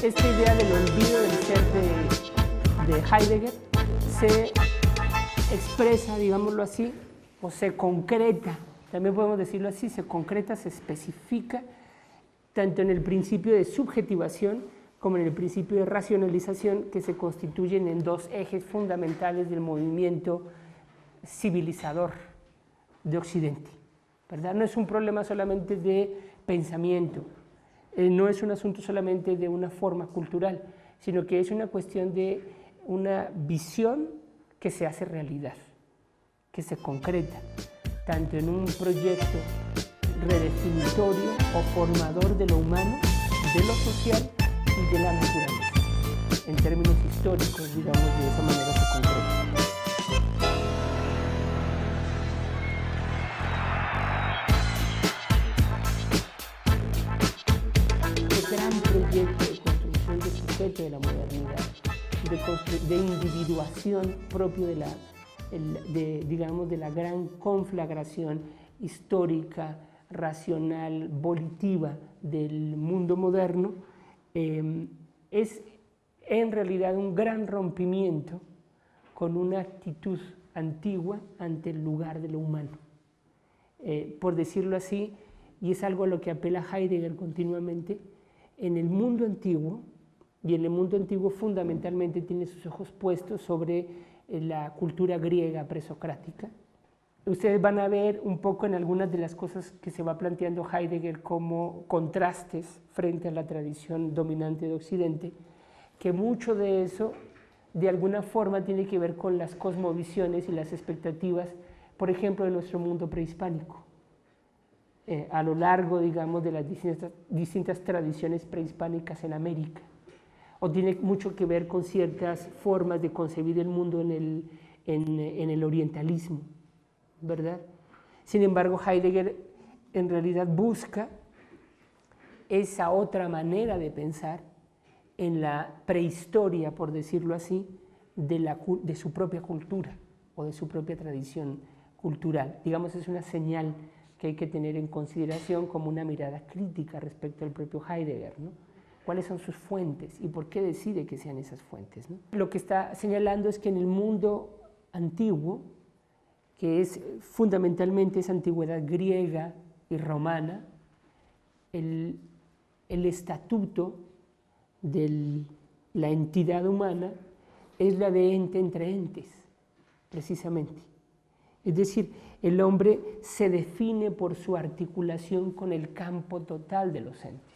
esta idea del olvido del ser de Heidegger se expresa, digámoslo así, o se concreta, también podemos decirlo así, se concreta, se especifica tanto en el principio de subjetivación como en el principio de racionalización, que se constituyen en dos ejes fundamentales del movimiento civilizador de Occidente, ¿verdad? No es un problema solamente de pensamiento, no es un asunto solamente de una forma cultural, sino que es una cuestión de una visión que se hace realidad, que se concreta, tanto en un proyecto redefinitorio o formador de lo humano, de lo social y de la naturaleza. En términos históricos, digamos, de esa manera se concreta. El gran proyecto de construcción del sujeto de la modernidad, de individuación propio digamos, de la gran conflagración histórica, racional, volitiva del mundo moderno, es en realidad un gran rompimiento con una actitud antigua ante el lugar de lo humano. Por decirlo así, y es algo a lo que apela Heidegger continuamente, en el mundo antiguo, y en el mundo antiguo fundamentalmente tiene sus ojos puestos sobre la cultura griega presocrática. Ustedes van a ver un poco en algunas de las cosas que se va planteando Heidegger como contrastes frente a la tradición dominante de Occidente, que mucho de eso de alguna forma tiene que ver con las cosmovisiones y las expectativas, por ejemplo, de nuestro mundo prehispánico. A lo largo, digamos, de las distintas tradiciones prehispánicas en América, o tiene mucho que ver con ciertas formas de concebir el mundo en el orientalismo, ¿verdad? Sin embargo, Heidegger en realidad busca esa otra manera de pensar en la prehistoria, por decirlo así, de su propia cultura o de su propia tradición cultural. Digamos, es una señal que hay que tener en consideración como una mirada crítica respecto al propio Heidegger, ¿no? ¿Cuáles son sus fuentes y por qué decide que sean esas fuentes, ¿no? Lo que está señalando es que en el mundo antiguo, que es fundamentalmente esa antigüedad griega y romana, el estatuto de la entidad humana es la de ente entre entes, precisamente. Es decir, el hombre se define por su articulación con el campo total de los entes,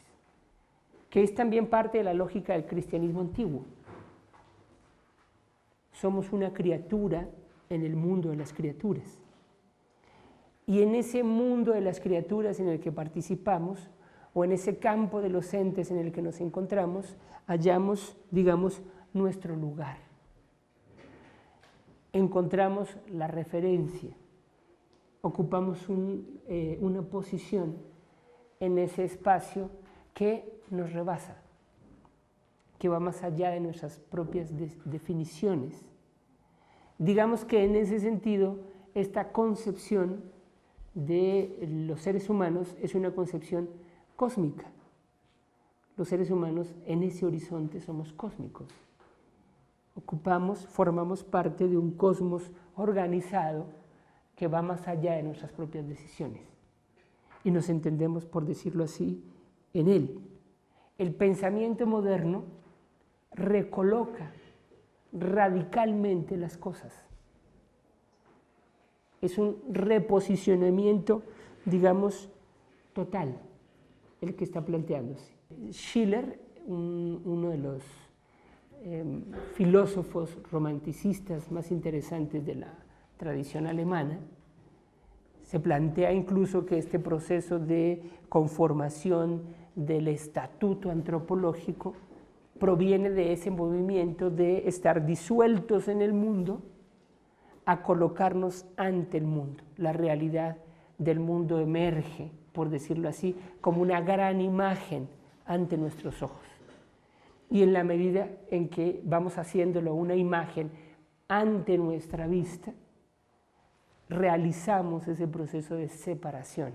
que es también parte de la lógica del cristianismo antiguo. Somos una criatura en el mundo de las criaturas. Y en ese mundo de las criaturas en el que participamos, o en ese campo de los entes en el que nos encontramos, hallamos, digamos, nuestro lugar. Encontramos la referencia, ocupamos una posición en ese espacio que nos rebasa, que va más allá de nuestras propias definiciones. Digamos que en ese sentido, esta concepción de los seres humanos es una concepción cósmica. Los seres humanos en ese horizonte somos cósmicos. Formamos parte de un cosmos organizado que va más allá de nuestras propias decisiones. Y nos entendemos, por decirlo así, en él. El pensamiento moderno recoloca radicalmente las cosas. Es un reposicionamiento, digamos, total, el que está planteándose. Schiller, uno de los filósofos romanticistas más interesantes de la tradición alemana, se plantea incluso que este proceso de conformación del estatuto antropológico proviene de ese movimiento de estar disueltos en el mundo a colocarnos ante el mundo. La realidad del mundo emerge, por decirlo así, como una gran imagen ante nuestros ojos. Y en la medida en que vamos haciéndolo una imagen ante nuestra vista, realizamos ese proceso de separación,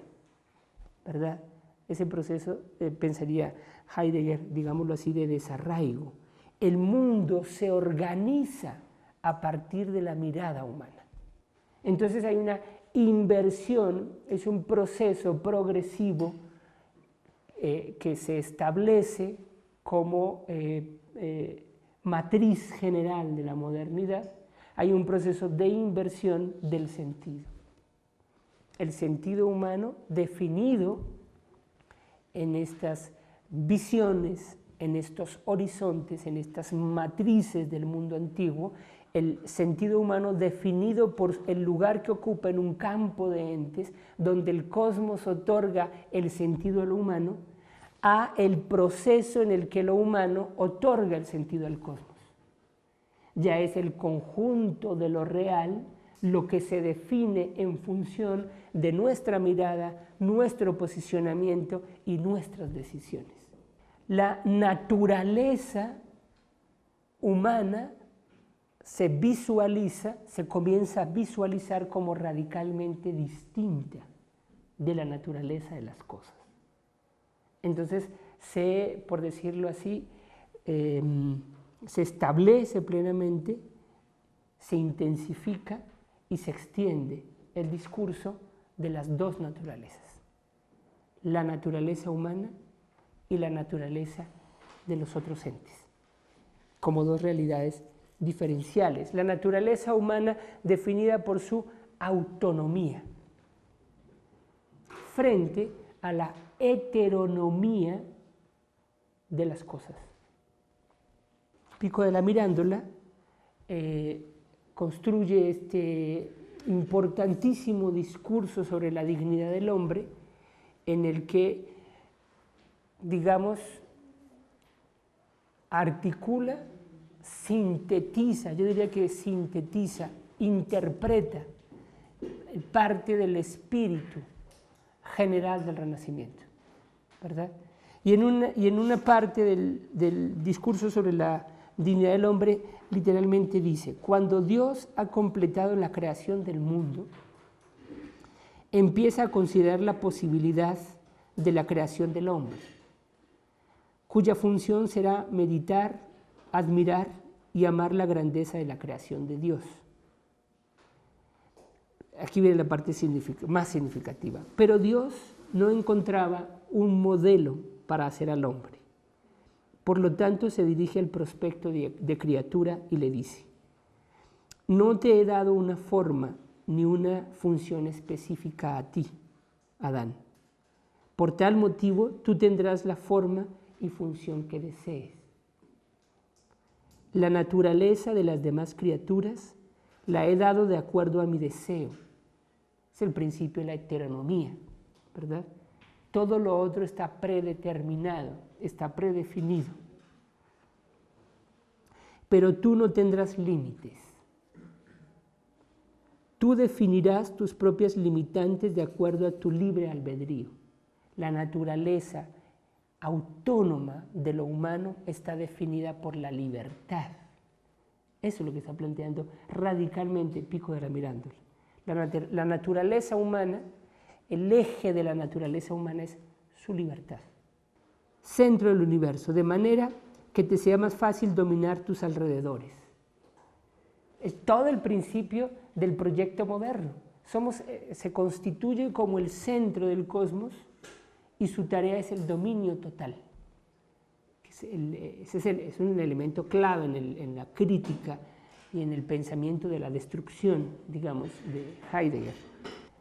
¿verdad?, ese proceso, pensaría Heidegger, digámoslo así, de desarraigo. El mundo se organiza a partir de la mirada humana. Entonces hay una inversión, es un proceso progresivo que se establece como matriz general de la modernidad. Hay un proceso de inversión del sentido. El sentido humano definido en estas visiones, en estos horizontes, en estas matrices del mundo antiguo, el sentido humano definido por el lugar que ocupa en un campo de entes, donde el cosmos otorga el sentido a lo humano, a el proceso en el que lo humano otorga el sentido al cosmos. Ya es el conjunto de lo real lo que se define en función de nuestra mirada, nuestro posicionamiento y nuestras decisiones. La naturaleza humana se visualiza, se comienza a visualizar como radicalmente distinta de la naturaleza de las cosas. Entonces, por decirlo así, se establece plenamente, se intensifica y se extiende el discurso de las dos naturalezas, la naturaleza humana y la naturaleza de los otros entes, como dos realidades diferenciales. La naturaleza humana definida por su autonomía frente a la heteronomía de las cosas. Pico della Mirandola construye este importantísimo discurso sobre la dignidad del hombre, en el que, digamos, articula, sintetiza, yo diría que sintetiza, interpreta parte del espíritu general del Renacimiento, ¿verdad? Y en una parte del discurso sobre la dignidad del hombre, literalmente dice: cuando Dios ha completado la creación del mundo, empieza a considerar la posibilidad de la creación del hombre, cuya función será meditar, admirar y amar la grandeza de la creación de Dios. Aquí viene la parte más significativa. Pero Dios no encontraba un modelo para hacer al hombre. Por lo tanto, se dirige al prospecto de criatura y le dice: no te he dado una forma ni una función específica a ti, Adán. Por tal motivo, tú tendrás la forma y función que desees. La naturaleza de las demás criaturas la he dado de acuerdo a mi deseo. Es el principio de la heteronomía, ¿verdad? Todo lo otro está predeterminado, está predefinido. Pero tú no tendrás límites. Tú definirás tus propias limitantes de acuerdo a tu libre albedrío. La naturaleza autónoma de lo humano está definida por la libertad. Eso es lo que está planteando radicalmente Pico della Mirandola. La naturaleza humana, el eje de la naturaleza humana es su libertad. Centro del universo, de manera que te sea más fácil dominar tus alrededores. Es todo el principio del proyecto moderno. Se constituye como el centro del cosmos y su tarea es el dominio total. Es un elemento clave en la crítica y en el pensamiento de la destrucción, digamos, de Heidegger.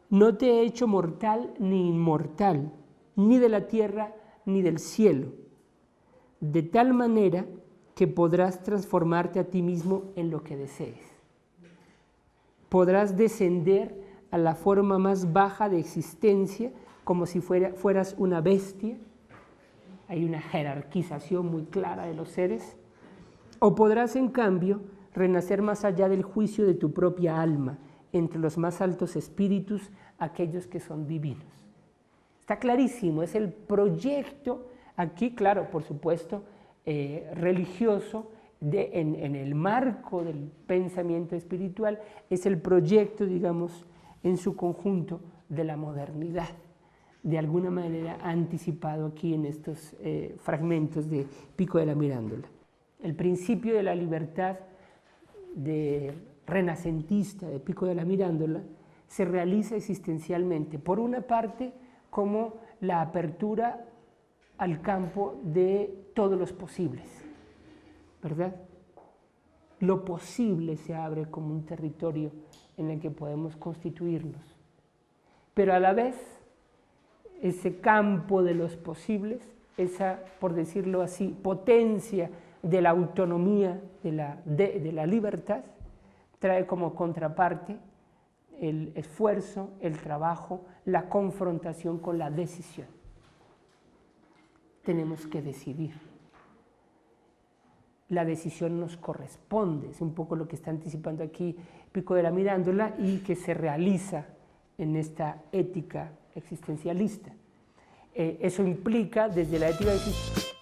No te he hecho mortal ni inmortal, ni de la tierra ni del cielo, de tal manera que podrás transformarte a ti mismo en lo que desees. Podrás descender a la forma más baja de existencia como si fueras una bestia. Hay una jerarquización muy clara de los seres. O podrás, en cambio, renacer más allá del juicio de tu propia alma, entre los más altos espíritus, aquellos que son divinos. Está clarísimo, es el proyecto, aquí, claro, por supuesto, religioso, en el marco del pensamiento espiritual, es el proyecto, digamos, en su conjunto de la modernidad. de alguna manera ha anticipado aquí en estos fragmentos de Pico de la Mirándola. El principio de la libertad renacentista de Pico de la Mirándola se realiza existencialmente, por una parte, como la apertura al campo de todos los posibles, ¿verdad? Lo posible se abre como un territorio en el que podemos constituirnos, pero a la vez ese campo de los posibles, esa, por decirlo así, potencia de la autonomía, de la libertad, trae como contraparte el esfuerzo, el trabajo, la confrontación con la decisión. Tenemos que decidir. La decisión nos corresponde, es un poco lo que está anticipando aquí Pico de la Mirándola y que se realiza en esta ética existencialista. Eso implica, desde la ética existencialista,